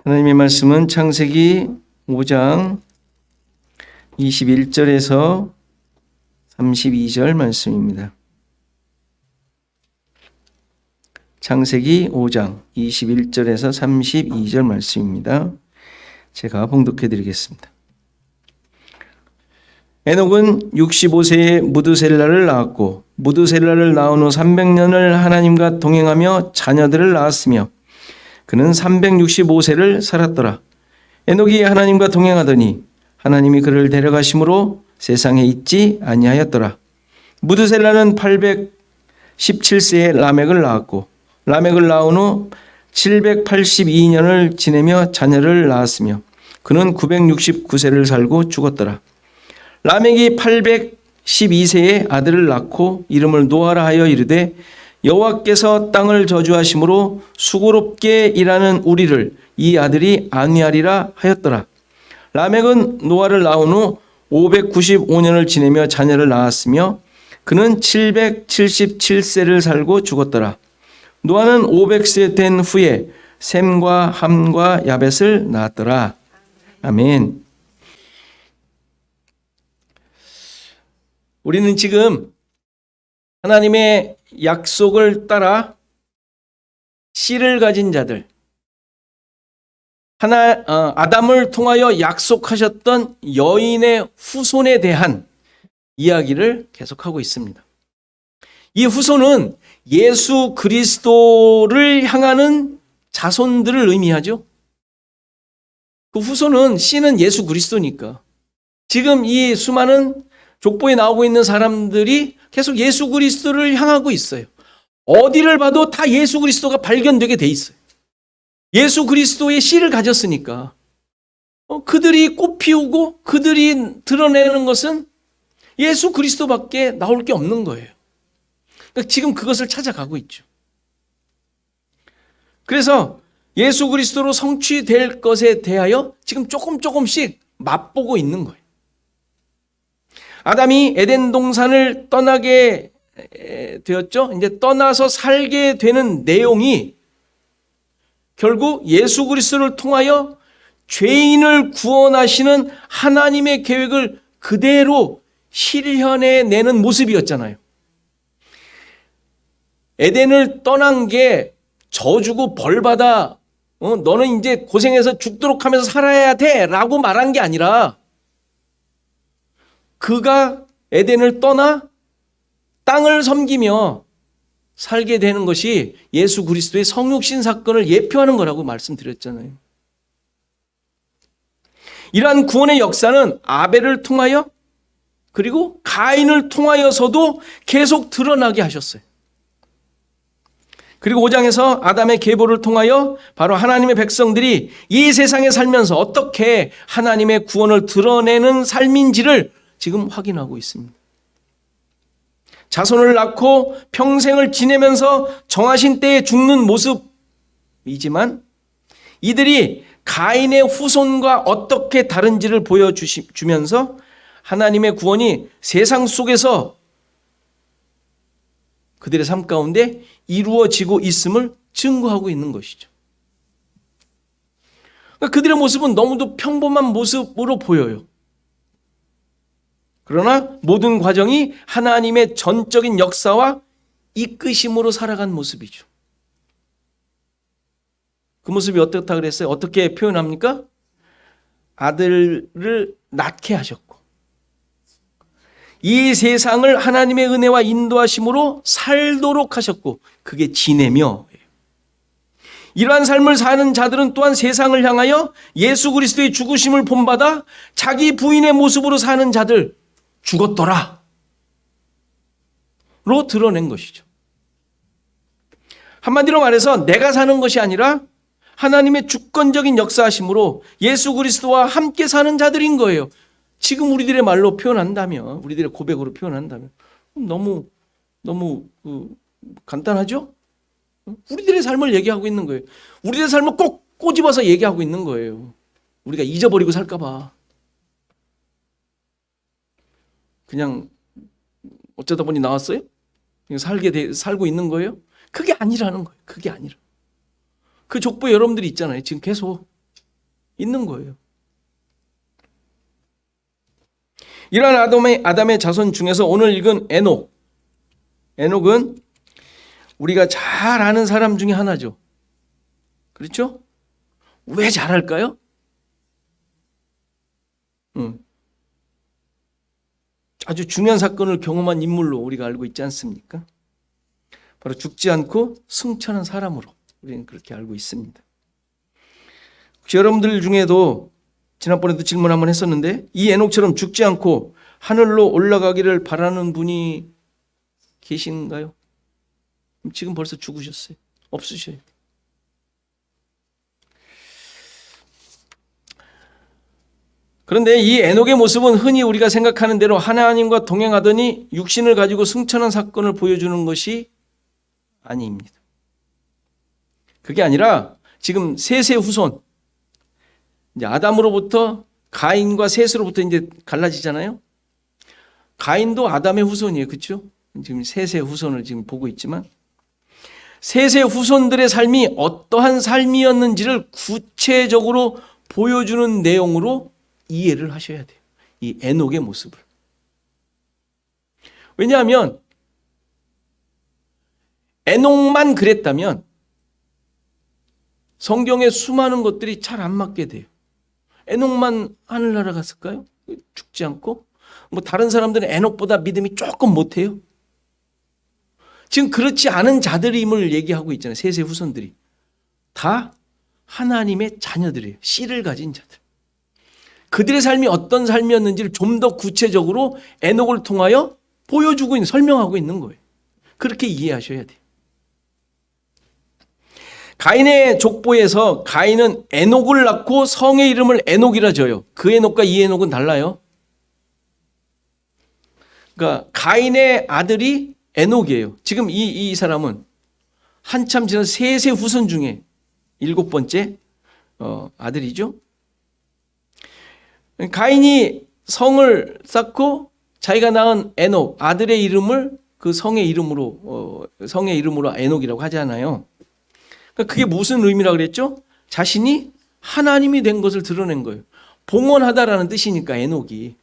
하나님의 말씀은 창세기 5장 21절에서 32절 말씀입니다. 창세기 5장 21절에서 32절 말씀입니다. 제가 봉독해 드리겠습니다. 에녹은 65세에 무드셀라를 낳았고 무드셀라를 낳은 후 300년을 하나님과 동행하며 자녀들을 낳았으며 그는 365세를 살았더라. 에녹이 하나님과 동행하더니 하나님이 그를 데려가심으로 세상에 있지 아니하였더라. 무드셀라는 817세에 라멕을 낳았고 라멕을 낳은 후 782년을 지내며 자녀를 낳았으며 그는 969세를 살고 죽었더라. 라멕이 812세에 아들을 낳고 이름을 노아라 하여 이르되 여호와께서 땅을 저주하심으로 수고롭게 일하는 우리를 이 아들이 안위하리라 하였더라. 라멕은 노아를 낳은 후 595년을 지내며 자녀를 낳았으며 그는 777세를 살고 죽었더라. 노아는 500세 된 후에 셈과 함과 야벳을 낳았더라. 아멘. 우리는 지금 하나님의 약속을 따라 씨를 가진 자들, 아담을 통하여 약속하셨던 여인의 후손에 대한 이야기를 계속하고 있습니다. 이 후손은 예수 그리스도를 향하는 자손들을 의미하죠. 그 후손은 씨는 예수 그리스도니까 지금 이 수많은 족보에 나오고 있는 사람들이 계속 예수 그리스도를 향하고 있어요. 어디를 봐도 다 예수 그리스도가 발견되게 돼 있어요. 예수 그리스도의 씨를 가졌으니까 그들이 꽃 피우고 그들이 드러내는 것은 예수 그리스도밖에 나올 게 없는 거예요. 그러니까 지금 그것을 찾아가고 있죠. 그래서 예수 그리스도로 성취될 것에 대하여 지금 조금씩 맛보고 있는 거예요. 아담이 에덴 동산을 떠나게 되었죠. 이제 떠나서 살게 되는 내용이 결국 예수 그리스도를 통하여 죄인을 구원하시는 하나님의 계획을 그대로 실현해내는 모습이었잖아요. 에덴을 떠난 게 저주고 벌받아 너는 이제 고생해서 죽도록 하면서 살아야 돼 라고 말한 게 아니라 그가 에덴을 떠나 땅을 섬기며 살게 되는 것이 예수 그리스도의 성육신 사건을 예표하는 거라고 말씀드렸잖아요. 이러한 구원의 역사는 아벨을 통하여 그리고 가인을 통하여서도 계속 드러나게 하셨어요. 그리고 5장에서 아담의 계보를 통하여 바로 하나님의 백성들이 이 세상에 살면서 어떻게 하나님의 구원을 드러내는 삶인지를 지금 확인하고 있습니다. 자손을 낳고 평생을 지내면서 정하신 때에 죽는 모습이지만 이들이 가인의 후손과 어떻게 다른지를 보여주면서 하나님의 구원이 세상 속에서 그들의 삶 가운데 이루어지고 있음을 증거하고 있는 것이죠. 그러니까 그들의 모습은 너무도 평범한 모습으로 보여요. 그러나 모든 과정이 하나님의 전적인 역사와 이끄심으로 살아간 모습이죠. 그 모습이 어떻다 그랬어요? 어떻게 표현합니까? 아들을 낳게 하셨고 이 세상을 하나님의 은혜와 인도하심으로 살도록 하셨고 그게 지내며 이러한 삶을 사는 자들은 또한 세상을 향하여 예수 그리스도의 죽으심을 본받아 자기 부인의 모습으로 사는 자들 죽었더라 로 드러낸 것이죠. 한마디로 말해서 내가 사는 것이 아니라 하나님의 주권적인 역사하심으로 예수 그리스도와 함께 사는 자들인 거예요. 지금 우리들의 말로 표현한다면, 우리들의 고백으로 표현한다면 너무 간단하죠? 우리들의 삶을 얘기하고 있는 거예요. 우리들의 삶을 꼭 꼬집어서 얘기하고 있는 거예요. 우리가 잊어버리고 살까 봐. 그냥 어쩌다 보니 나왔어요? 살고 있는 거예요? 그게 아니라는 거예요. 그게 아니라. 그 족보에 여러분들이 있잖아요. 지금 계속 있는 거예요. 이러한 아담의 자손 중에서 오늘 읽은 에녹은 우리가 잘 아는 사람 중에 하나죠. 그렇죠? 왜 잘할까요? 아주 중요한 사건을 경험한 인물로 우리가 알고 있지 않습니까? 바로 죽지 않고 승천한 사람으로 우리는 그렇게 알고 있습니다. 혹시 여러분들 중에도 지난번에도 질문 한번 했었는데 이 에녹처럼 죽지 않고 하늘로 올라가기를 바라는 분이 계신가요? 지금 벌써 죽으셨어요. 없으셔요. 그런데 이 에녹의 모습은 흔히 우리가 생각하는 대로 하나님과 동행하더니 육신을 가지고 승천한 사건을 보여주는 것이 아닙니다. 그게 아니라 지금 셋의 후손, 이제 아담으로부터 가인과 셋으로부터 이제 갈라지잖아요. 가인도 아담의 후손이에요. 그렇죠? 지금 셋의 후손을 지금 보고 있지만 셋의 후손들의 삶이 어떠한 삶이었는지를 구체적으로 보여주는 내용으로 이해를 하셔야 돼요. 이 에녹의 모습을. 왜냐하면 에녹만 그랬다면 성경의 수많은 것들이 잘 안 맞게 돼요. 에녹만 하늘나라 갔을까요? 죽지 않고? 뭐 다른 사람들은 에녹보다 믿음이 조금 못해요. 지금 그렇지 않은 자들임을 얘기하고 있잖아요. 셋의 후손들이. 다 하나님의 자녀들이에요. 씨를 가진 자들. 그들의 삶이 어떤 삶이었는지를 좀 더 구체적으로 에녹을 통하여 보여주고 있는, 설명하고 있는 거예요. 그렇게 이해하셔야 돼요. 가인의 족보에서 가인은 에녹을 낳고 성의 이름을 에녹이라 져요. 그 에녹과 이 에녹은 달라요. 그러니까 가인의 아들이 에녹이에요. 지금 이 사람은 한참 지난 셋의 후손 중에 7번째 아들이죠. 가인이 성을 쌓고 자기가 낳은 에녹 아들의 이름을 그 성의 이름으로 에녹이라고 하잖아요. 그러니까 그게 무슨 의미라고 그랬죠? 자신이 하나님이 된 것을 드러낸 거예요. 봉헌하다라는 뜻이니까 에녹이.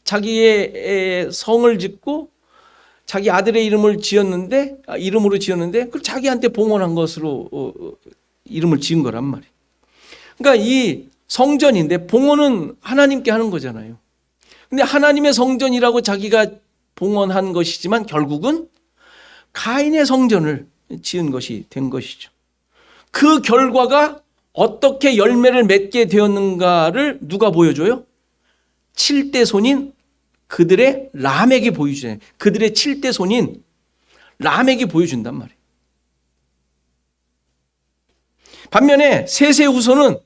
자기의 성을 짓고 자기 아들의 이름으로 지었는데 그걸 자기한테 봉헌한 것으로 이름을 지은 거란 말이에요. 그러니까 이 성전인데 봉헌은 하나님께 하는 거잖아요. 근데 하나님의 성전이라고 자기가 봉헌한 것이지만 결국은 가인의 성전을 지은 것이 된 것이죠. 그 결과가 어떻게 열매를 맺게 되었는가를 누가 보여줘요? 7대 손인 그들의 라멕이 보여주잖아요. 그들의 7대 손인 라멕이 보여준단 말이에요. 반면에 셋의 후손은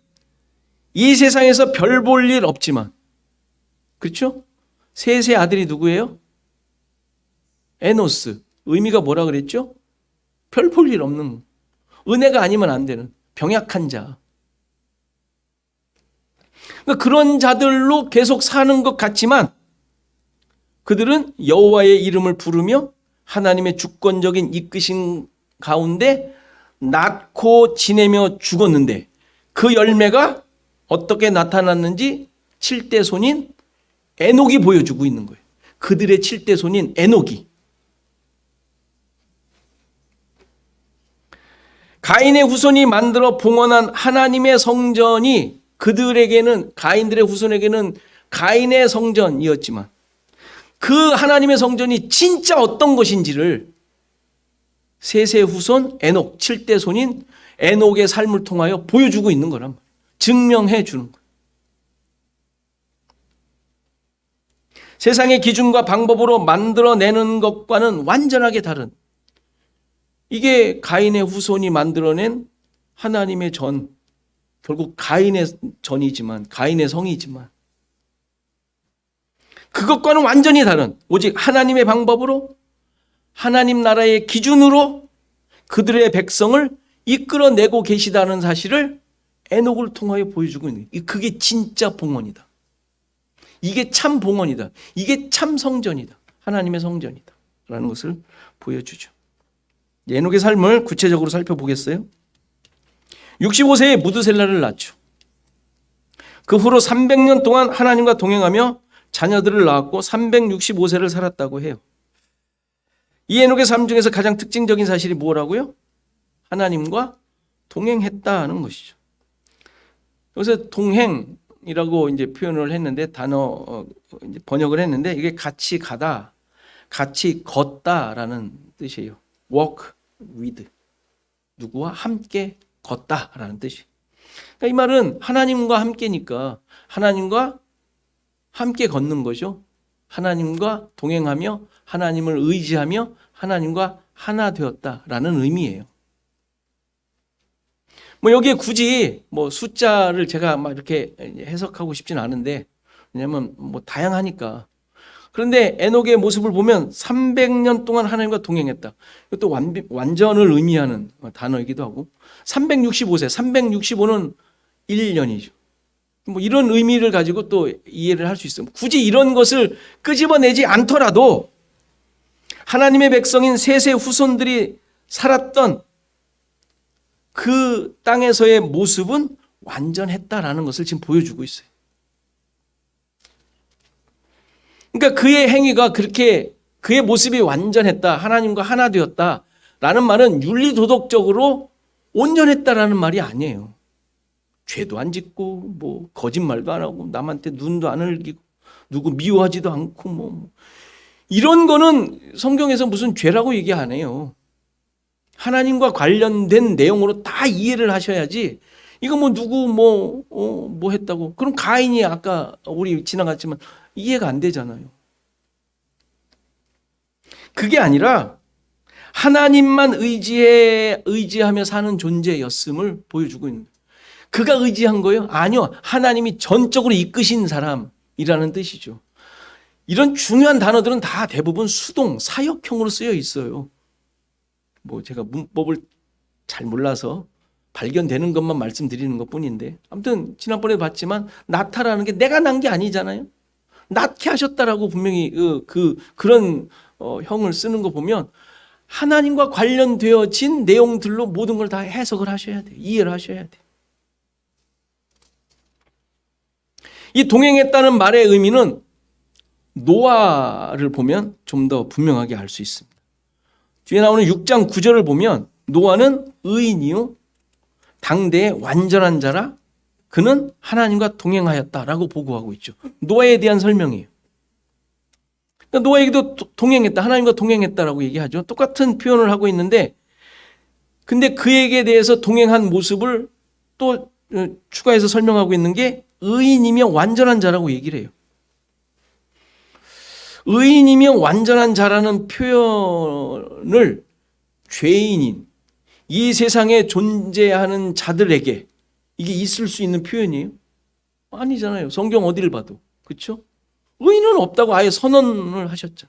이 세상에서 별 볼 일 없지만, 그렇죠? 셋의 아들이 누구예요? 에노스. 의미가 뭐라 그랬죠? 별 볼 일 없는, 은혜가 아니면 안 되는 병약한 자. 그러니까 그런 자들로 계속 사는 것 같지만 그들은 여호와의 이름을 부르며 하나님의 주권적인 이끄신 가운데 낳고 지내며 죽었는데 그 열매가 어떻게 나타났는지 7대 손인 에녹이 보여주고 있는 거예요. 그들의 7대 손인 에녹이. 가인의 후손이 만들어 봉헌한 하나님의 성전이 그들에게는, 가인들의 후손에게는 가인의 성전이었지만 그 하나님의 성전이 진짜 어떤 것인지를 셋의 후손 에녹, 7대 손인 에녹의 삶을 통하여 보여주고 있는 거란 말이에요. 증명해 주는 거예요. 세상의 기준과 방법으로 만들어내는 것과는 완전하게 다른, 이게 가인의 후손이 만들어낸 하나님의 전, 결국 가인의 전이지만, 가인의 성이지만 그것과는 완전히 다른, 오직 하나님의 방법으로, 하나님 나라의 기준으로 그들의 백성을 이끌어내고 계시다는 사실을 에녹을 통하여 보여주고 있는 거예요. 그게 진짜 봉헌이다. 이게 참 봉헌이다. 이게 참 성전이다. 하나님의 성전이다. 라는 것을 보여주죠. 에녹의 삶을 구체적으로 살펴보겠어요? 65세에 무드셀라를 낳죠. 그 후로 300년 동안 하나님과 동행하며 자녀들을 낳았고 365세를 살았다고 해요. 이 에녹의 삶 중에서 가장 특징적인 사실이 뭐라고요? 하나님과 동행했다는 것이죠. 여기서 동행이라고 이제 표현을 했는데 단어 이제 번역을 했는데 이게 같이 가다, 같이 걷다라는 뜻이에요. walk with, 누구와 함께 걷다라는 뜻이에요. 그러니까 이 말은 하나님과 함께니까 하나님과 함께 걷는 거죠. 하나님과 동행하며 하나님을 의지하며 하나님과 하나 되었다라는 의미예요. 뭐 여기에 굳이 뭐 숫자를 제가 막 이렇게 해석하고 싶지는 않은데, 왜냐면 뭐 다양하니까. 그런데 에녹의 모습을 보면 300년 동안 하나님과 동행했다. 이것도 완전을 의미하는 단어이기도 하고, 365세, 365는 1년이죠. 뭐 이런 의미를 가지고 또 이해를 할 수 있어요. 굳이 이런 것을 끄집어내지 않더라도 하나님의 백성인 셋의 후손들이 살았던 그 땅에서의 모습은 완전했다라는 것을 지금 보여주고 있어요. 그러니까 그의 행위가 그렇게 그의 모습이 완전했다, 하나님과 하나 되었다라는 말은 윤리도덕적으로 온전했다라는 말이 아니에요. 죄도 안 짓고 뭐 거짓말도 안 하고 남한테 눈도 안 흘기고 누구 미워하지도 않고 뭐 이런 거는 성경에서 무슨 죄라고 얘기 안 해요. 하나님과 관련된 내용으로 다 이해를 하셔야지. 이거 뭐 누구 뭐 했다고. 그럼 가인이 아까 우리 지나갔지만 이해가 안 되잖아요. 그게 아니라 하나님만 의지하며 사는 존재였음을 보여주고 있는 거예요. 그가 의지한 거예요? 아니요. 하나님이 전적으로 이끄신 사람이라는 뜻이죠. 이런 중요한 단어들은 다 대부분 수동, 사역형으로 쓰여 있어요. 뭐 제가 문법을 잘 몰라서 발견되는 것만 말씀드리는 것 뿐인데, 아무튼 지난번에 봤지만 낳다라는 게 내가 낳은 게 아니잖아요. 낳게 하셨다라고 분명히 그런 형을 쓰는 거 보면 하나님과 관련되어진 내용들로 모든 걸 다 해석을 하셔야 돼요. 이해를 하셔야 돼요. 이 동행했다는 말의 의미는 노아를 보면 좀 더 분명하게 알 수 있습니다. 뒤에 나오는 6장 9절을 보면 노아는 의인이요 당대의 완전한 자라 그는 하나님과 동행하였다라고 보고하고 있죠. 노아에 대한 설명이에요. 그러니까 노아에게도 동행했다, 하나님과 동행했다라고 얘기하죠. 똑같은 표현을 하고 있는데, 근데 그에게 대해서 동행한 모습을 또 추가해서 설명하고 있는 게 의인이며 완전한 자라고 얘기를 해요. 의인이며 완전한 자라는 표현을 죄인인 이 세상에 존재하는 자들에게 이게 있을 수 있는 표현이에요? 아니잖아요. 성경 어디를 봐도. 그렇죠? 의인은 없다고 아예 선언을 하셨죠.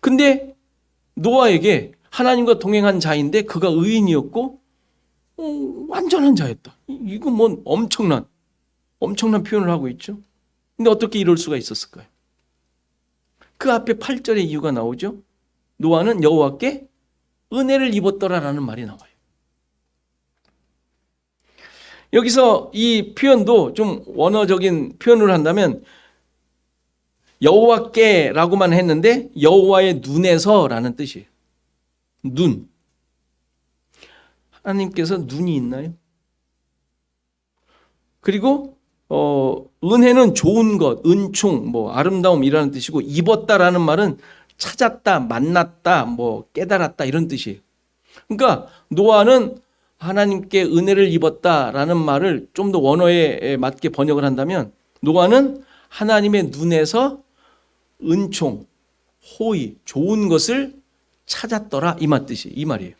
근데 노아에게 하나님과 동행한 자인데 그가 의인이었고 완전한 자였다. 이거 뭐 엄청난 표현을 하고 있죠. 근데 어떻게 이럴 수가 있었을까요? 그 앞에 8절의 이유가 나오죠. 노아는 여호와께 은혜를 입었더라라는 말이 나와요. 여기서 이 표현도 좀 원어적인 표현을 한다면 여호와께라고만 했는데 여호와의 눈에서라는 뜻이에요. 눈. 하나님께서 눈이 있나요? 그리고 은혜는 좋은 것, 은총, 뭐 아름다움이라는 뜻이고 입었다라는 말은 찾았다, 만났다, 뭐 깨달았다 이런 뜻이에요. 그러니까 노아는 하나님께 은혜를 입었다라는 말을 좀 더 원어에 맞게 번역을 한다면 노아는 하나님의 눈에서 은총, 호의, 좋은 것을 찾았더라 이 말이에요.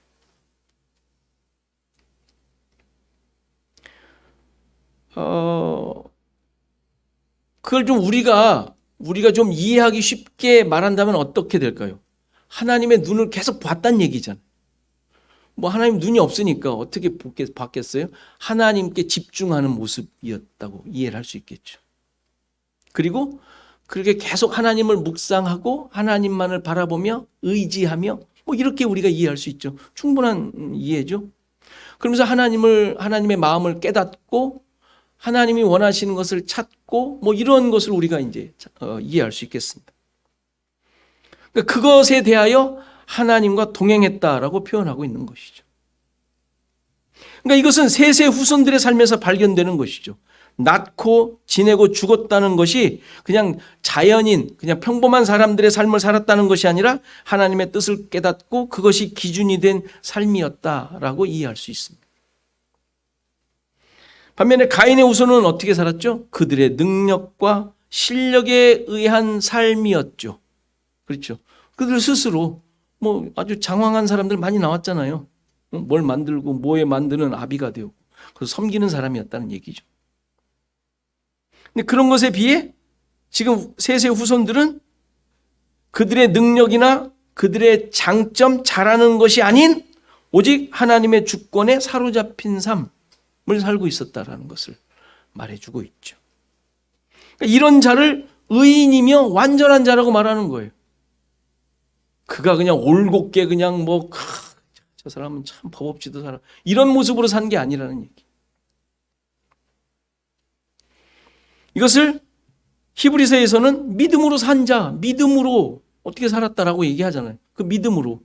그걸 좀 우리가 좀 이해하기 쉽게 말한다면 어떻게 될까요? 하나님의 눈을 계속 봤다는 얘기잖아요. 뭐 하나님 눈이 없으니까 어떻게 봤겠어요? 하나님께 집중하는 모습이었다고 이해를 할 수 있겠죠. 그리고 그렇게 계속 하나님을 묵상하고 하나님만을 바라보며 의지하며 뭐 이렇게 우리가 이해할 수 있죠. 충분한 이해죠. 그러면서 하나님의 마음을 깨닫고 하나님이 원하시는 것을 찾고 뭐 이런 것을 우리가 이제 이해할 수 있겠습니다. 그러니까 그것에 대하여 하나님과 동행했다라고 표현하고 있는 것이죠. 그러니까 이것은 셋의 후손들의 삶에서 발견되는 것이죠. 낳고 지내고 죽었다는 것이 그냥 자연인, 그냥 평범한 사람들의 삶을 살았다는 것이 아니라 하나님의 뜻을 깨닫고 그것이 기준이 된 삶이었다라고 이해할 수 있습니다. 반면에 가인의 후손은 어떻게 살았죠? 그들의 능력과 실력에 의한 삶이었죠. 그렇죠. 그들 스스로 뭐 아주 장황한 사람들 많이 나왔잖아요. 뭘 만들고 뭐에 만드는 아비가 되고 그래서 섬기는 사람이었다는 얘기죠. 근데 그런 것에 비해 지금 셋의 후손들은 그들의 능력이나 그들의 장점, 잘하는 것이 아닌 오직 하나님의 주권에 사로잡힌 삶을 살고 있었다라는 것을 말해주고 있죠. 그러니까 이런 자를 의인이며 완전한 자라고 말하는 거예요. 그가 그냥 올곧게 그냥 뭐 저 사람은 참 법 없이도 살아 이런 모습으로 산 게 아니라는 얘기. 이것을 히브리서에서는 믿음으로 산 자, 믿음으로 어떻게 살았다라고 얘기하잖아요. 그 믿음으로.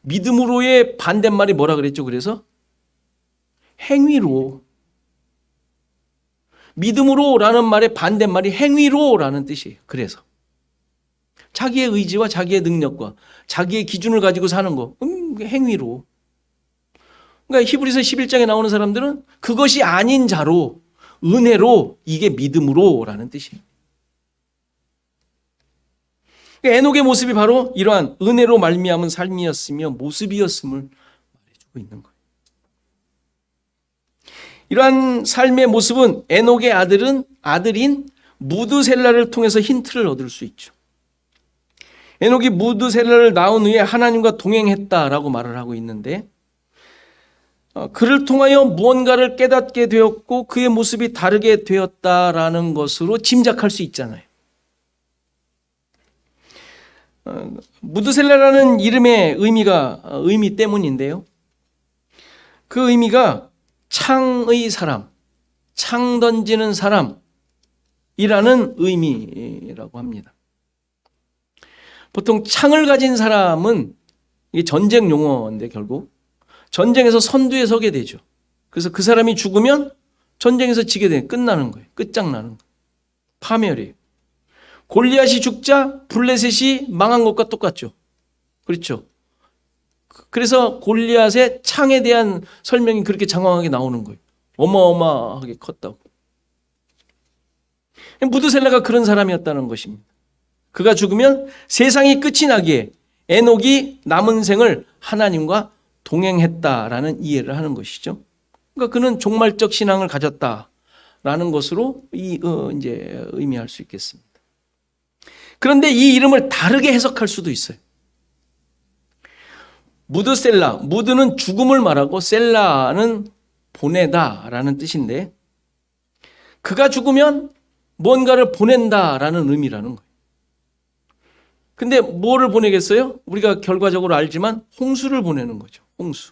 믿음으로의 반대말이 뭐라 그랬죠? 그래서 행위로. 믿음으로라는 말의 반대말이 행위로라는 뜻이에요. 그래서 자기의 의지와 자기의 능력과 자기의 기준을 가지고 사는 거, 행위로. 그러니까 히브리서 11장에 나오는 사람들은 그것이 아닌 자로, 은혜로, 이게 믿음으로라는 뜻이에요. 그러니까 에녹의 모습이 바로 이러한 은혜로 말미암은 삶이었으며 모습이었음을 말해주고 있는 거예요. 이러한 삶의 모습은 에녹의 아들인 무드셀라를 통해서 힌트를 얻을 수 있죠. 에녹이 무드셀라를 낳은 후에 하나님과 동행했다라고 말을 하고 있는데 그를 통하여 무언가를 깨닫게 되었고 그의 모습이 다르게 되었다라는 것으로 짐작할 수 있잖아요. 무드셀라라는 이름의 의미 때문인데요. 그 의미가 창의 사람, 창 던지는 사람이라는 의미라고 합니다. 보통 창을 가진 사람은 이게 전쟁 용어인데 결국 전쟁에서 선두에 서게 되죠. 그래서 그 사람이 죽으면 전쟁에서 지게 돼 끝나는 거예요. 끝장나는 거예요. 파멸이에요. 골리앗이 죽자 블레셋이 망한 것과 똑같죠. 그렇죠. 그래서 골리앗의 창에 대한 설명이 그렇게 장황하게 나오는 거예요. 어마어마하게 컸다고. 무드셀라가 그런 사람이었다는 것입니다. 그가 죽으면 세상이 끝이 나기에 에녹이 남은 생을 하나님과 동행했다라는 이해를 하는 것이죠. 그러니까 그는 종말적 신앙을 가졌다라는 것으로 이제 의미할 수 있겠습니다. 그런데 이 이름을 다르게 해석할 수도 있어요. 무드셀라, 무드는 죽음을 말하고 셀라는 보내다라는 뜻인데 그가 죽으면 뭔가를 보낸다라는 의미라는 거예요. 근데 뭐를 보내겠어요? 우리가 결과적으로 알지만 홍수를 보내는 거죠. 홍수.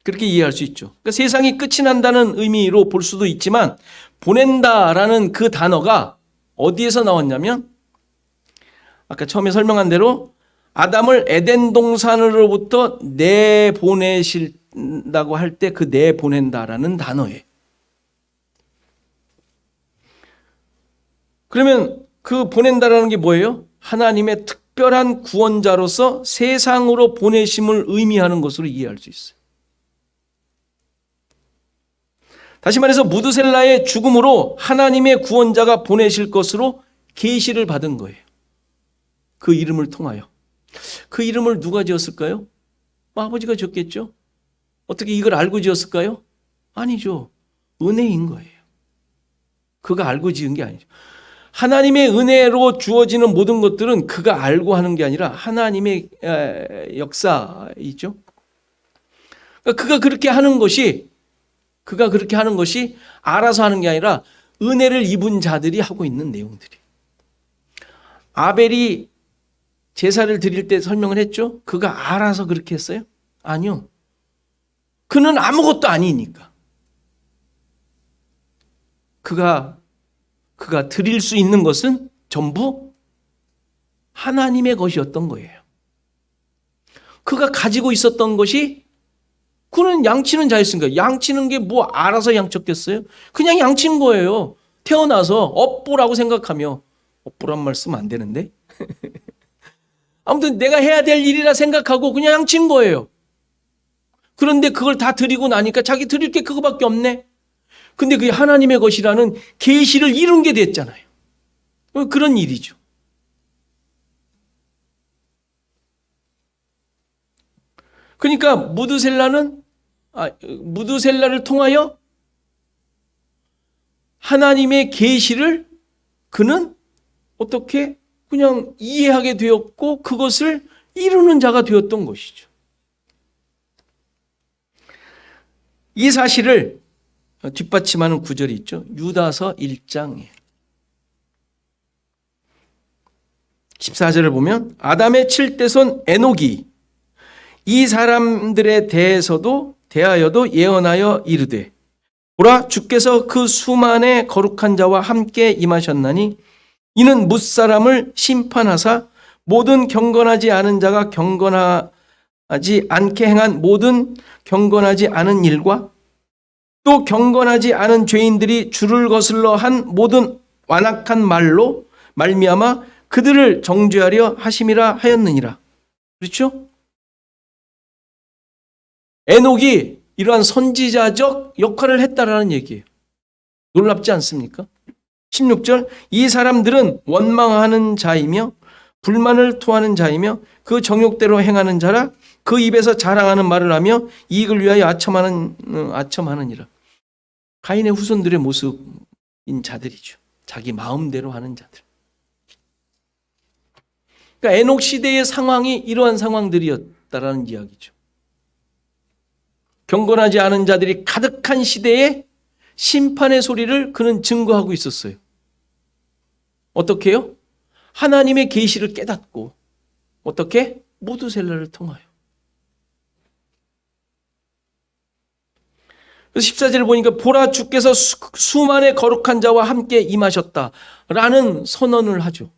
그렇게 이해할 수 있죠. 그러니까 세상이 끝이 난다는 의미로 볼 수도 있지만 보낸다라는 그 단어가 어디에서 나왔냐면 아까 처음에 설명한 대로 아담을 에덴 동산으로부터 내보내신다고 할 때 그 내보낸다라는 단어예요. 그러면 그 보낸다라는 게 뭐예요? 하나님의 특별한 구원자로서 세상으로 보내심을 의미하는 것으로 이해할 수 있어요. 다시 말해서 무드셀라의 죽음으로 하나님의 구원자가 보내실 것으로 계시를 받은 거예요. 그 이름을 통하여. 그 이름을 누가 지었을까요? 아버지가 지었겠죠? 어떻게 이걸 알고 지었을까요? 아니죠. 은혜인 거예요. 그가 알고 지은 게 아니죠. 하나님의 은혜로 주어지는 모든 것들은 그가 알고 하는 게 아니라 하나님의 역사이죠. 그가 그렇게 하는 것이 알아서 하는 게 아니라 은혜를 입은 자들이 하고 있는 내용들이. 아벨이 제사를 드릴 때 설명을 했죠. 그가 알아서 그렇게 했어요? 아니요. 그는 아무것도 아니니까. 그가 드릴 수 있는 것은 전부 하나님의 것이었던 거예요. 그가 가지고 있었던 것이, 그는 양치는 자였으니까, 양치는 게 뭐 알아서 양쳤겠어요? 그냥 양친 거예요. 태어나서 업보라고 생각하며, 업보란 말 쓰면 안 되는데? 아무튼 내가 해야 될 일이라 생각하고 그냥 양친 거예요. 그런데 그걸 다 드리고 나니까 자기 드릴 게 그거밖에 없네. 근데 그게 하나님의 것이라는 계시를 이룬 게 됐잖아요. 그런 일이죠. 그러니까 무드셀라를 통하여 하나님의 계시를 그는 어떻게 그냥 이해하게 되었고 그것을 이루는 자가 되었던 것이죠. 이 사실을 뒷받침하는 구절이 있죠. 유다서 1장에 14절을 보면 아담의 7대손 에녹이 이 사람들에 대하여도 예언하여 이르되 보라 주께서 그 수만의 거룩한 자와 함께 임하셨나니 이는 뭇사람을 심판하사 모든 경건하지 않은 자가 경건하지 않게 행한 모든 경건하지 않은 일과 또 경건하지 않은 죄인들이 주를 거슬러 한 모든 완악한 말로 말미암아 그들을 정죄하려 하심이라 하였느니라. 그렇죠? 에녹이 이러한 선지자적 역할을 했다라는 얘기예요. 놀랍지 않습니까? 16절 이 사람들은 원망하는 자이며 불만을 토하는 자이며 그 정욕대로 행하는 자라 그 입에서 자랑하는 말을 하며 이익을 위하여 아첨하느니라. 가인의 후손들의 모습인 자들이죠. 자기 마음대로 하는 자들. 그러니까 에녹 시대의 상황이 이러한 상황들이었다라는 이야기죠. 경건하지 않은 자들이 가득한 시대에 심판의 소리를 그는 증거하고 있었어요. 어떻게 해요? 하나님의 계시를 깨닫고 어떻게? 무드셀라를 통하여. 그래서 14절을 보니까 보라 주께서 수만의 거룩한 자와 함께 임하셨다라는 선언을 하죠.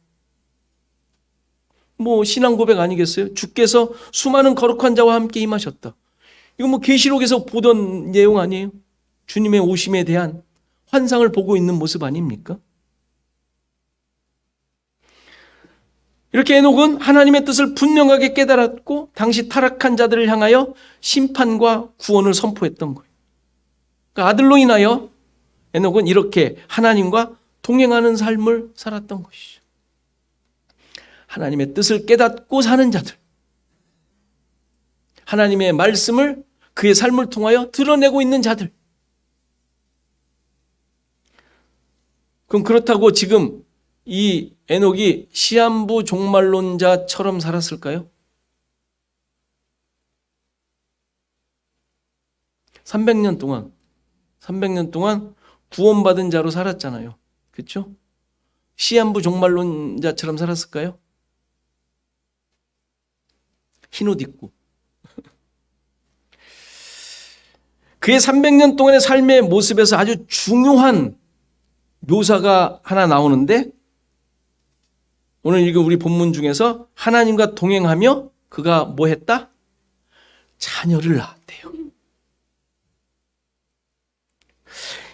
뭐 신앙 고백 아니겠어요? 주께서 수많은 거룩한 자와 함께 임하셨다. 이거 뭐 계시록에서 보던 내용 아니에요? 주님의 오심에 대한 환상을 보고 있는 모습 아닙니까? 이렇게 에녹은 하나님의 뜻을 분명하게 깨달았고 당시 타락한 자들을 향하여 심판과 구원을 선포했던 거예요. 그러니까 아들로 인하여 에녹은 이렇게 하나님과 동행하는 삶을 살았던 것이죠. 하나님의 뜻을 깨닫고 사는 자들, 하나님의 말씀을 그의 삶을 통하여 드러내고 있는 자들. 그럼 그렇다고 지금 이 에녹이 시한부 종말론자처럼 살았을까요? 300년 동안 구원받은 자로 살았잖아요. 그렇죠? 시한부 종말론자처럼 살았을까요? 흰옷 입고. 그의 300년 동안의 삶의 모습에서 아주 중요한 묘사가 하나 나오는데 오늘 읽은 우리 본문 중에서 하나님과 동행하며 그가 뭐 했다? 자녀를 낳았대요.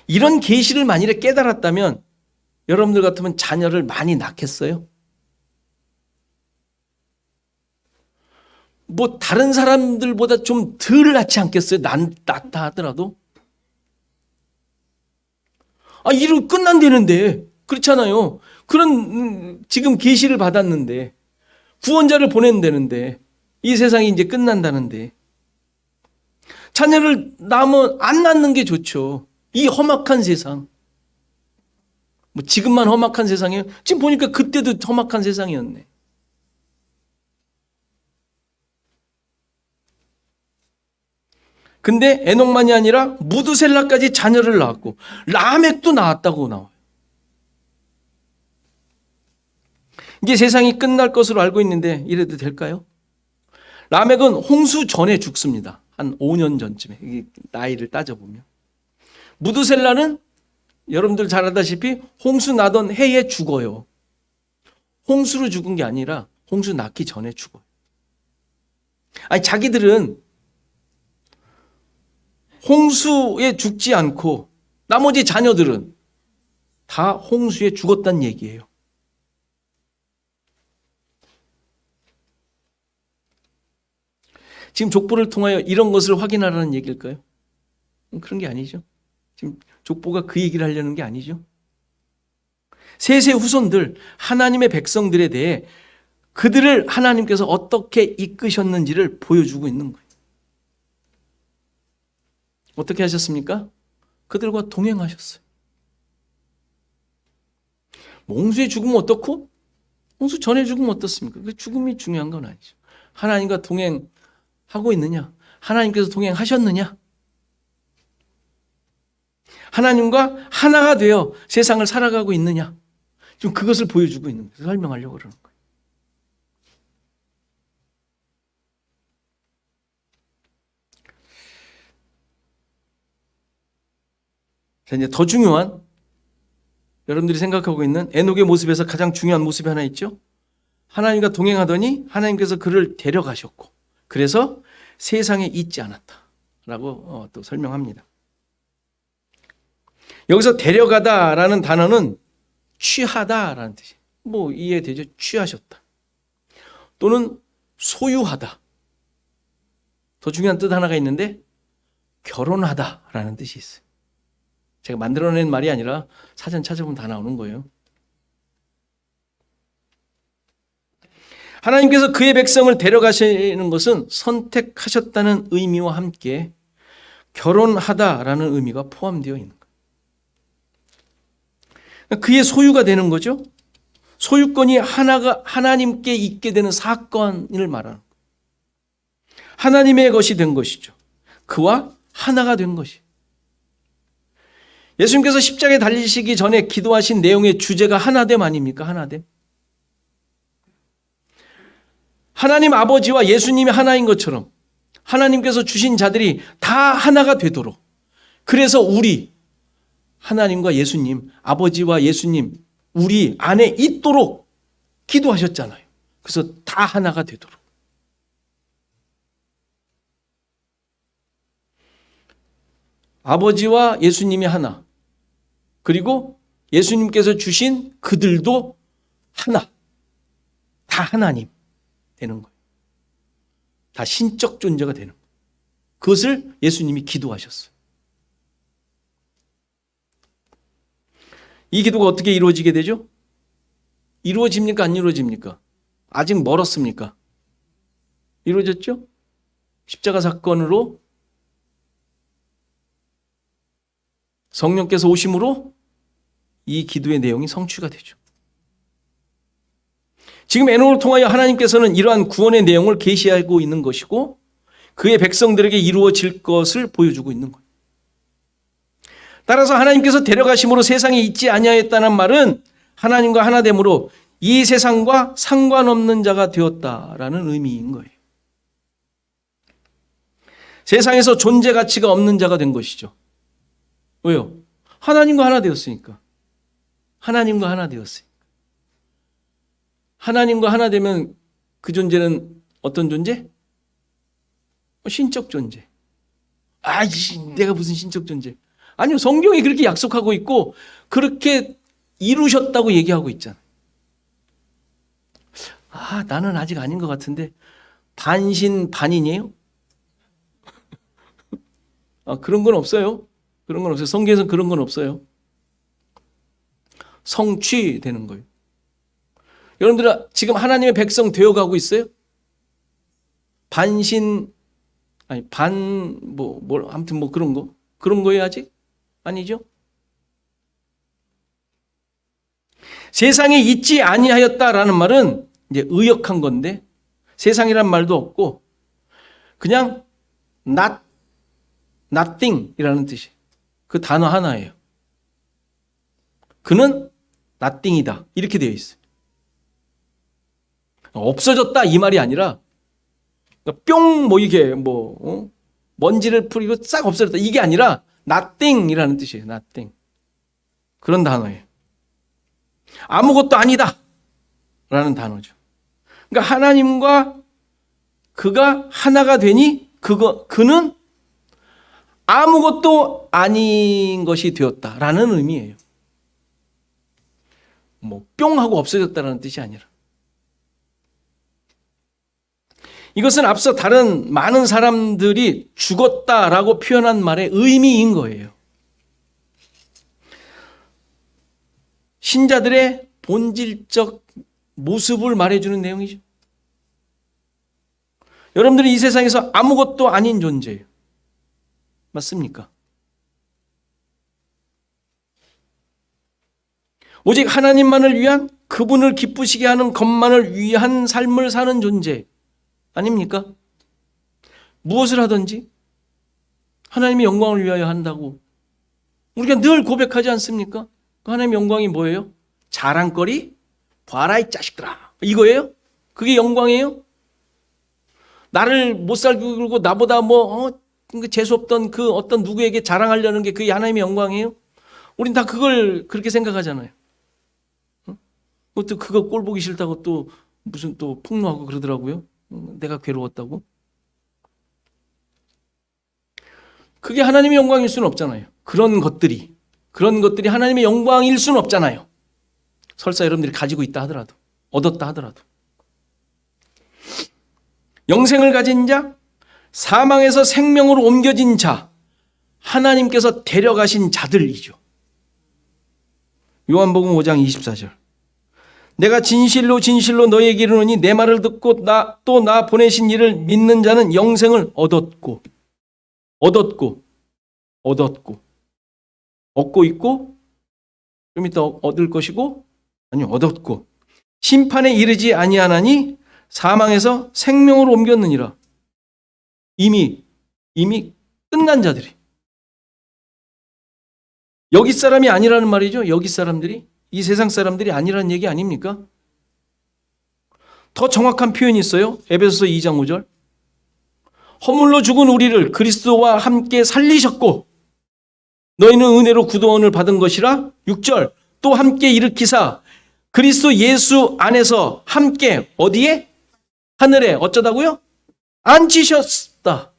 이런 계시를 만일에 깨달았다면 여러분들 같으면 자녀를 많이 낳겠어요? 뭐 다른 사람들보다 좀 덜 낳지 않겠어요? 낳다 하더라도? 일은 끝난다는데 그렇잖아요. 그런 지금 계시를 받았는데 구원자를 보낸다는데 이 세상이 이제 끝난다는데 자녀를 낳으면 안 낳는 게 좋죠. 이 험악한 세상. 뭐 지금만 험악한 세상이에요? 지금 보니까 그때도 험악한 세상이었네. 근데 에녹만이 아니라 무드셀라까지 자녀를 낳았고 라멕도 낳았다고 나와요. 이제 세상이 끝날 것으로 알고 있는데 이래도 될까요? 라멕은 홍수 전에 죽습니다. 한 5년 전쯤에 나이를 따져보면. 무드셀라는 여러분들 잘 알다시피 홍수 나던 해에 죽어요. 홍수로 죽은 게 아니라 홍수 낳기 전에 죽어요. 아니, 자기들은 홍수에 죽지 않고 나머지 자녀들은 다 홍수에 죽었다는 얘기예요. 지금 족보를 통하여 이런 것을 확인하라는 얘기일까요? 그런 게 아니죠. 지금 족보가 그 얘기를 하려는 게 아니죠. 셋의 후손들, 하나님의 백성들에 대해 그들을 하나님께서 어떻게 이끄셨는지를 보여주고 있는 거예요. 어떻게 하셨습니까? 그들과 동행하셨어요. 홍수에 죽으면 어떻고? 홍수 전에 죽으면 어떻습니까? 그 죽음이 중요한 건 아니죠. 하나님과 동행하고 있느냐? 하나님께서 동행하셨느냐? 하나님과 하나가 되어 세상을 살아가고 있느냐? 지금 그것을 보여주고 있는 거예요. 설명하려고 그러는 거예요. 자, 이제 더 중요한, 여러분들이 생각하고 있는 에녹의 모습에서 가장 중요한 모습이 하나 있죠. 하나님과 동행하더니 하나님께서 그를 데려가셨고, 그래서 세상에 있지 않았다라고 또 설명합니다. 여기서 데려가다라는 단어는 취하다라는 뜻이에요. 뭐 이해되죠? 취하셨다. 또는 소유하다. 더 중요한 뜻 하나가 있는데 결혼하다라는 뜻이 있어요. 제가 만들어낸 말이 아니라 사전 찾아보면 다 나오는 거예요. 하나님께서 그의 백성을 데려가시는 것은 선택하셨다는 의미와 함께 결혼하다라는 의미가 포함되어 있는 거예요. 그의 소유가 되는 거죠. 소유권이 하나님께 있게 되는 사건을 말하는 거예요. 하나님의 것이 된 것이죠. 그와 하나가 된 것이. 예수님께서 십자가에 달리시기 전에 기도하신 내용의 주제가 하나됨 아닙니까? 하나됨. 하나님 아버지와 예수님이 하나인 것처럼 하나님께서 주신 자들이 다 하나가 되도록, 그래서 우리 하나님과 예수님, 아버지와 예수님 우리 안에 있도록 기도하셨잖아요. 그래서 다 하나가 되도록. 아버지와 예수님이 하나, 그리고 예수님께서 주신 그들도 하나, 다 하나님 되는 거예요. 다 신적 존재가 되는 거예요. 그것을 예수님이 기도하셨어요. 이 기도가 어떻게 이루어지게 되죠? 이루어집니까? 안 이루어집니까? 아직 멀었습니까? 이루어졌죠? 십자가 사건으로 성령께서 오심으로 이 기도의 내용이 성취가 되죠. 지금 에녹을 통하여 하나님께서는 이러한 구원의 내용을 계시하고 있는 것이고 그의 백성들에게 이루어질 것을 보여주고 있는 거예요. 따라서 하나님께서 데려가심으로 세상에 있지 아니하였다는 말은 하나님과 하나됨으로 이 세상과 상관없는 자가 되었다라는 의미인 거예요. 세상에서 존재 가치가 없는 자가 된 것이죠. 왜요? 하나님과 하나 되었으니까. 하나님과 하나 되었으니까. 하나님과 하나 되면 그 존재는 어떤 존재? 신적 존재. 내가 무슨 신적 존재? 아니요, 성경이 그렇게 약속하고 있고 그렇게 이루셨다고 얘기하고 있잖아요. 나는 아직 아닌 것 같은데 반신반인이에요? 그런 건 없어요. 그런 건 없어요. 성경에서는 그런 건 없어요. 성취되는 거예요. 여러분들 지금 하나님의 백성 되어가고 있어요? 아무튼 그런 거예요 아직? 아니죠? 세상에 있지 아니하였다라는 말은 이제 의역한 건데 세상이란 말도 없고 그냥 nothing이라는 뜻이 그 단어 하나예요. 그는 nothing이다 이렇게 되어 있어요. 없어졌다 이 말이 아니라 뿅 이게 먼지를 풀이고 싹 없어졌다 이게 아니라 nothing이라는 뜻이에요. nothing. 그런 단어예요. 아무것도 아니다 라는 단어죠. 그러니까 하나님과 그가 하나가 되니 그는 아무것도 아닌 것이 되었다라는 의미예요. 뭐 뿅 하고 없어졌다는 뜻이 아니라. 이것은 앞서 다른 많은 사람들이 죽었다라고 표현한 말의 의미인 거예요. 신자들의 본질적 모습을 말해주는 내용이죠. 여러분들이 이 세상에서 아무것도 아닌 존재예요. 맞습니까? 오직 하나님만을 위한, 그분을 기쁘시게 하는 것만을 위한 삶을 사는 존재 아닙니까? 무엇을 하든지 하나님의 영광을 위하여 한다고 우리가 늘 고백하지 않습니까? 하나님의 영광이 뭐예요? 자랑거리? 봐라 이 자식들아, 이거예요? 그게 영광이에요? 나를 못 살게 굴고 나보다 재수없던 그 어떤 누구에게 자랑하려는 게 그게 하나님의 영광이에요? 우린 다 그걸 그렇게 생각하잖아요. 또 그거 꼴 보기 싫다고 또 무슨 또 폭로하고 그러더라고요. 내가 괴로웠다고. 그게 하나님의 영광일 수는 없잖아요. 그런 것들이 하나님의 영광일 수는 없잖아요. 설사 여러분들이 가지고 있다 하더라도, 얻었다 하더라도. 영생을 가진 자, 사망에서 생명으로 옮겨진 자, 하나님께서 데려가신 자들이죠. 요한복음 5장 24절. 내가 진실로 진실로 너희에게 이르노니 내 말을 듣고 또 나 보내신 이를 믿는 자는 영생을 얻고 있고 좀 이따 얻을 것이고 얻었고 심판에 이르지 아니하나니 사망에서 생명으로 옮겼느니라. 이미 끝난 자들이. 여기 사람이 아니라는 말이죠. 여기 사람들이. 이 세상 사람들이 아니라는 얘기 아닙니까? 더 정확한 표현이 있어요. 에베소서 2장 5절. 허물로 죽은 우리를 그리스도와 함께 살리셨고 너희는 은혜로 구원을 받은 것이라. 6절. 또 함께 일으키사 그리스도 예수 안에서 함께 어디에? 하늘에 어쩌다고요? 앉히셨다.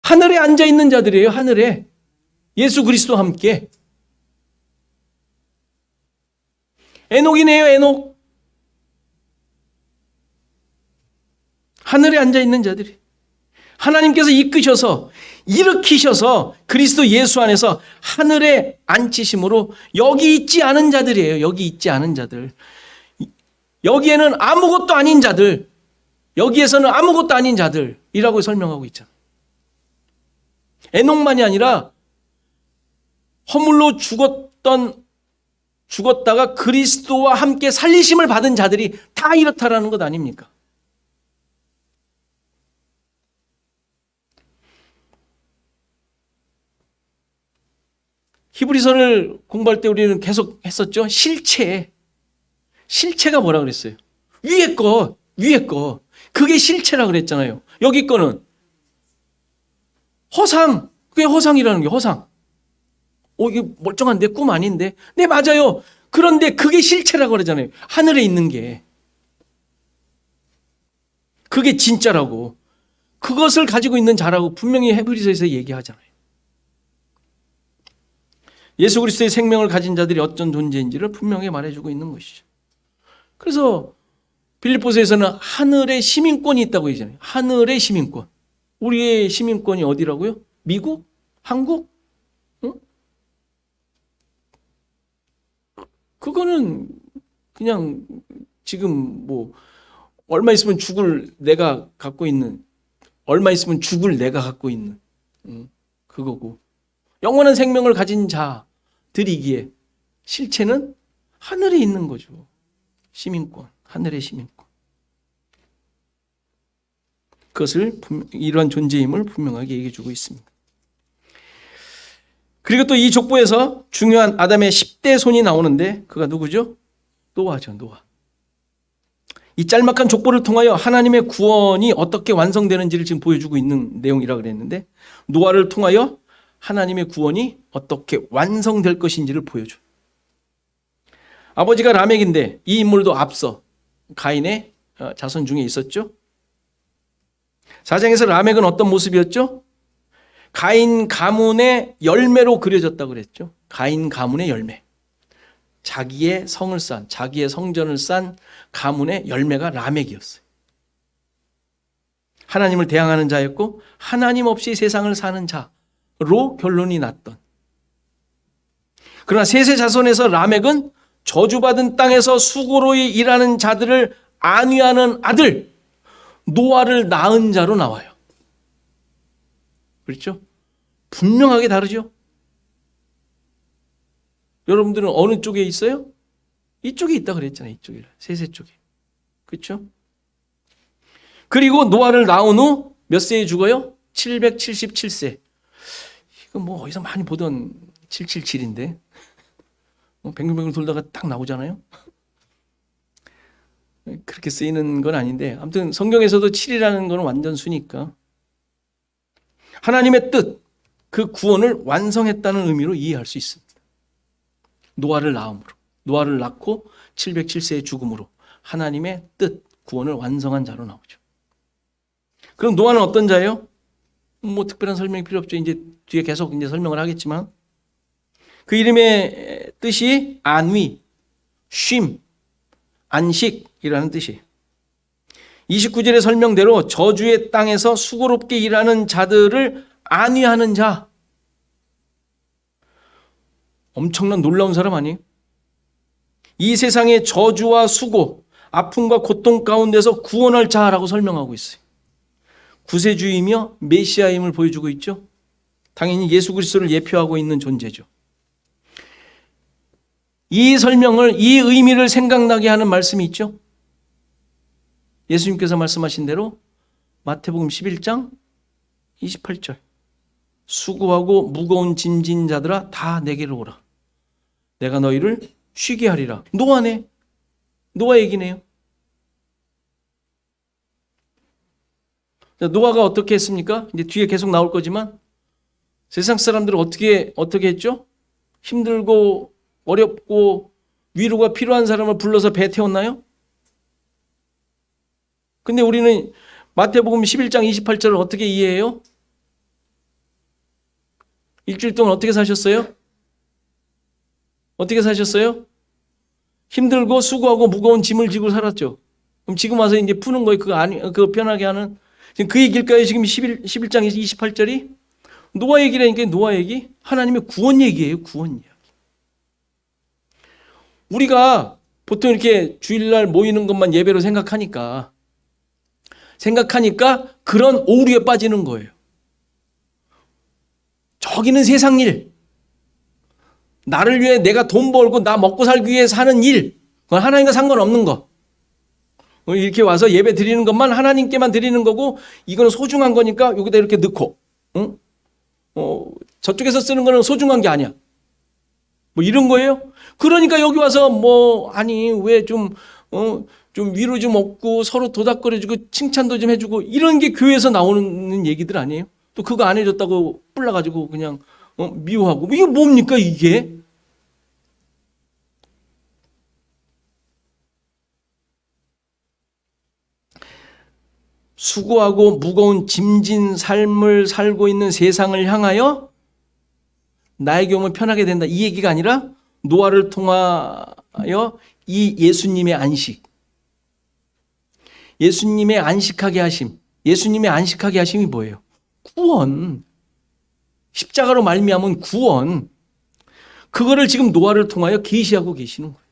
하늘에 앉아 있는 자들이에요. 하늘에. 예수 그리스도와 함께. 에녹이네요. 에녹. 하늘에 앉아 있는 자들이. 하나님께서 이끄셔서 일으키셔서 그리스도 예수 안에서 하늘에 앉히심으로 여기 있지 않은 자들이에요. 여기 있지 않은 자들. 여기에는 아무것도 아닌 자들. 여기에서는 아무것도 아닌 자들이라고 설명하고 있잖아요. 에녹만이 아니라 허물로 죽었다가 그리스도와 함께 살리심을 받은 자들이 다 이렇다라는 것 아닙니까? 히브리서를 공부할 때 우리는 계속 했었죠. 실체가 뭐라 그랬어요? 위에 거. 그게 실체라 그랬잖아요. 여기 거는 허상. 그게 허상이라는 게 허상. 이게 멀쩡한데 꿈 아닌데? 네, 맞아요. 그런데 그게 실체라고 그러잖아요. 하늘에 있는 게. 그게 진짜라고. 그것을 가지고 있는 자라고 분명히 히브리서에서 얘기하잖아요. 예수 그리스도의 생명을 가진 자들이 어떤 존재인지를 분명히 말해주고 있는 것이죠. 그래서 빌립보서에서는 하늘의 시민권이 있다고 얘기하잖아요. 하늘의 시민권. 우리의 시민권이 어디라고요? 미국? 한국? 응? 그거는 그냥 지금 얼마 있으면 죽을 내가 갖고 있는 그거고, 영원한 생명을 가진 자들이기에 실체는 하늘에 있는 거죠. 시민권, 하늘의 시민권. 그것을 이러한 존재임을 분명하게 얘기해주고 있습니다. 그리고 또 이 족보에서 중요한 아담의 10대 손이 나오는데 그가 누구죠? 노아죠. 노아. 이 짤막한 족보를 통하여 하나님의 구원이 어떻게 완성되는지를 지금 보여주고 있는 내용이라고 그랬는데, 노아를 통하여 하나님의 구원이 어떻게 완성될 것인지를 보여줘요. 아버지가 라멕인데 이 인물도 앞서 가인의 자손 중에 있었죠. 4장에서 라멕은 어떤 모습이었죠? 가인 가문의 열매로 그려졌다고 그랬죠. 가인 가문의 열매. 자기의 성을 쌓은, 자기의 성전을 쌓은 가문의 열매가 라멕이었어요. 하나님을 대항하는 자였고 하나님 없이 세상을 사는 자로 결론이 났던. 그러나 셋의 자손에서 라멕은 저주받은 땅에서 수고로 일하는 자들을 안위하는 아들 노아를 낳은 자로 나와요. 그렇죠? 분명하게 다르죠? 여러분들은 어느 쪽에 있어요? 이쪽에 있다 그랬잖아요. 이쪽에. 셋의 쪽에. 그렇죠? 그리고 노아를 낳은 후 몇 세에 죽어요? 777세. 이거 뭐 어디서 많이 보던 777인데. 뱅글뱅글 돌다가 딱 나오잖아요. 그렇게 쓰이는 건 아닌데 아무튼 성경에서도 7이라는 건 완전 수니까 하나님의 뜻, 그 구원을 완성했다는 의미로 이해할 수 있습니다. 노아를 낳음으로, 노아를 낳고 707세의 죽음으로 하나님의 뜻, 구원을 완성한 자로 나오죠. 그럼 노아는 어떤 자예요? 뭐 특별한 설명이 필요 없죠. 이제 뒤에 계속 이제 설명을 하겠지만 그 이름의 뜻이 안위, 쉼, 안식이라는 뜻이에요. 29절의 설명대로 저주의 땅에서 수고롭게 일하는 자들을 안위하는 자. 엄청난 놀라운 사람 아니에요? 이 세상의 저주와 수고, 아픔과 고통 가운데서 구원할 자라고 설명하고 있어요. 구세주이며 메시아임을 보여주고 있죠. 당연히 예수 그리스도를 예표하고 있는 존재죠. 이 설명을, 이 의미를 생각나게 하는 말씀이 있죠. 예수님께서 말씀하신 대로 마태복음 11장 28절 수고하고 무거운 짐진 자들아 다 내게로 오라. 내가 너희를 쉬게 하리라. 노아네. 노아 얘기네요. 노아가 어떻게 했습니까? 이제 뒤에 계속 나올 거지만 세상 사람들은 어떻게 했죠? 힘들고 어렵고 위로가 필요한 사람을 불러서 배 태웠나요? 근데 우리는 마태복음 11장 28절을 어떻게 이해해요? 일주일 동안 어떻게 사셨어요? 어떻게 사셨어요? 힘들고 수고하고 무거운 짐을 지고 살았죠. 그럼 지금 와서 이제 푸는 거예요. 그거 편하게 하는. 지금 그 얘기일까요? 지금 11장 28절이? 노아 얘기라니까 노아 얘기? 하나님의 구원 얘기예요. 구원 얘기. 우리가 보통 이렇게 주일날 모이는 것만 예배로 생각하니까 그런 오류에 빠지는 거예요. 저기는 세상 일. 나를 위해 내가 돈 벌고 나 먹고 살기 위해 사는 일. 그건 하나님과 상관없는 거. 이렇게 와서 예배 드리는 것만 하나님께만 드리는 거고 이거는 소중한 거니까 여기다 이렇게 넣고 응? 저쪽에서 쓰는 거는 소중한 게 아니야. 뭐 이런 거예요? 그러니까 여기 와서 왜 좀 위로 좀 얻고 서로 도닥거려주고 칭찬도 좀 해주고 이런 게 교회에서 나오는 얘기들 아니에요? 또 그거 안 해줬다고 뿔나가지고 그냥 미워하고 이게 뭡니까 이게? 수고하고 무거운 짐진 삶을 살고 있는 세상을 향하여 나에게 오면 편하게 된다. 이 얘기가 아니라 노아를 통하여 이 예수님의 안식. 예수님의 안식하게 하심. 예수님의 안식하게 하심이 뭐예요? 구원. 십자가로 말미암은 구원. 그거를 지금 노아를 통하여 계시하고 계시는 거예요.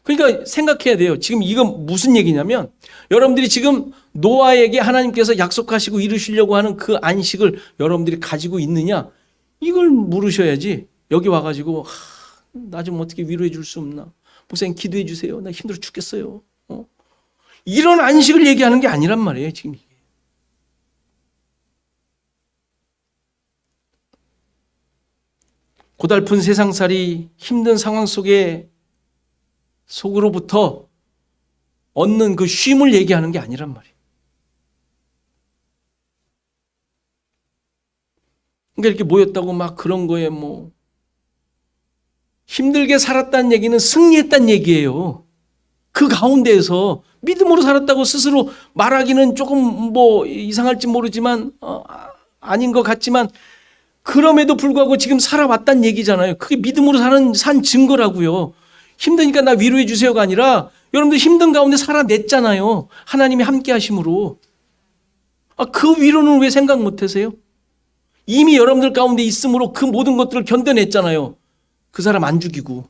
그러니까 생각해야 돼요. 지금 이건 무슨 얘기냐면 여러분들이 지금 노아에게 하나님께서 약속하시고 이루시려고 하는 그 안식을 여러분들이 가지고 있느냐? 이걸 물으셔야지. 여기 와가지고 나 좀 어떻게 위로해 줄 수 없나? 목사님 기도해 주세요. 나 힘들어 죽겠어요. 이런 안식을 얘기하는 게 아니란 말이에요. 지금 이게. 고달픈 세상살이 힘든 상황 속으로부터 얻는 그 쉼을 얘기하는 게 아니란 말이에요. 그러니까 이렇게 모였다고 막 그런 거에 뭐 힘들게 살았다는 얘기는 승리했다는 얘기예요. 그 가운데에서 믿음으로 살았다고 스스로 말하기는 조금 뭐 이상할지 모르지만 아닌 것 같지만 그럼에도 불구하고 지금 살아왔다는 얘기잖아요. 그게 믿음으로 산 증거라고요. 힘드니까 나 위로해 주세요가 아니라 여러분들 힘든 가운데 살아냈잖아요. 하나님이 함께 하심으로. 그 위로는 왜 생각 못 하세요? 이미 여러분들 가운데 있으므로 그 모든 것들을 견뎌냈잖아요. 그 사람 안 죽이고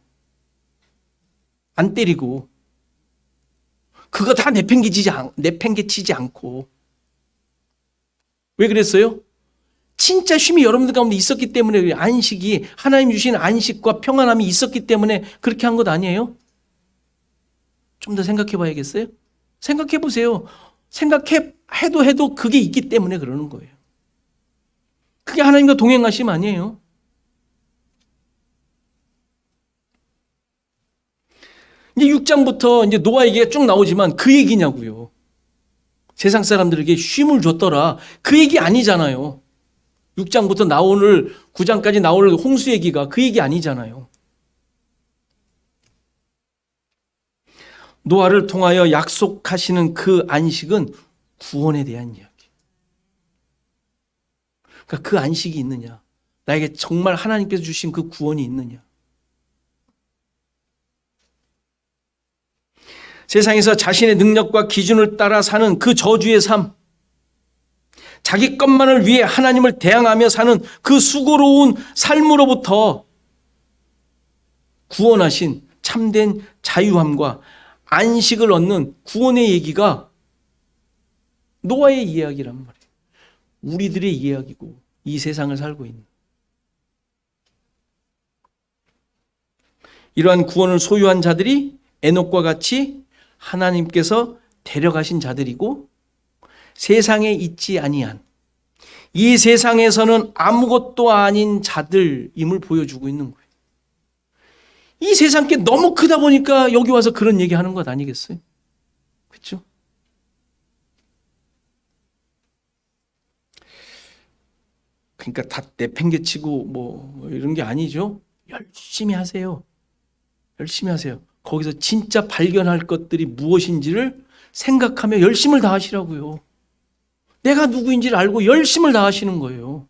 안 때리고 그거 다 내팽개치지 않고. 왜 그랬어요? 진짜 쉼이 여러분들 가운데 있었기 때문에 안식이 하나님 주신 안식과 평안함이 있었기 때문에 그렇게 한 것 아니에요? 좀 더 생각해 봐야겠어요? 생각해 보세요. 해도 그게 있기 때문에 그러는 거예요. 그게 하나님과 동행하심 아니에요? 이제 6장부터 이제 노아 얘기가 쭉 나오지만 그 얘기냐고요. 세상 사람들에게 쉼을 줬더라. 그 얘기 아니잖아요. 6장부터 9장까지 나올 홍수 얘기가 그 얘기 아니잖아요. 노아를 통하여 약속하시는 그 안식은 구원에 대한 이야기. 그러니까 그 안식이 있느냐? 나에게 정말 하나님께서 주신 그 구원이 있느냐? 세상에서 자신의 능력과 기준을 따라 사는 그 저주의 삶, 자기 것만을 위해 하나님을 대항하며 사는 그 수고로운 삶으로부터 구원하신 참된 자유함과 안식을 얻는 구원의 얘기가 노아의 이야기란 말이에요. 우리들의 이야기고 이 세상을 살고 있는. 이러한 구원을 소유한 자들이 에녹과 같이 하나님께서 데려가신 자들이고 세상에 있지 아니한 이 세상에서는 아무것도 아닌 자들임을 보여주고 있는 거예요. 이 세상 게 너무 크다 보니까 여기 와서 그런 얘기하는 것 아니겠어요? 그렇죠? 그러니까 다 내팽개치고 뭐 이런 게 아니죠. 열심히 하세요. 열심히 하세요. 거기서 진짜 발견할 것들이 무엇인지를 생각하며 열심을 다하시라고요. 내가 누구인지를 알고 열심을 다하시는 거예요.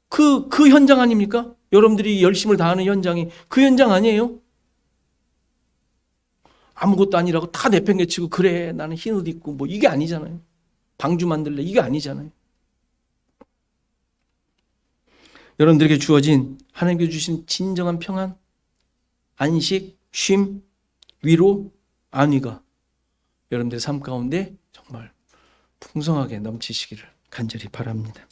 그 현장 아닙니까? 여러분들이 열심을 다하는 현장이 그 현장 아니에요? 아무것도 아니라고 다 내팽개치고 그래 나는 흰 옷 입고 뭐 이게 아니잖아요. 방주 만들래 이게 아니잖아요. 여러분들에게 주어진 하나님께 주신 진정한 평안, 안식, 쉼, 위로, 안위가 여러분들의 삶 가운데 정말 풍성하게 넘치시기를 간절히 바랍니다.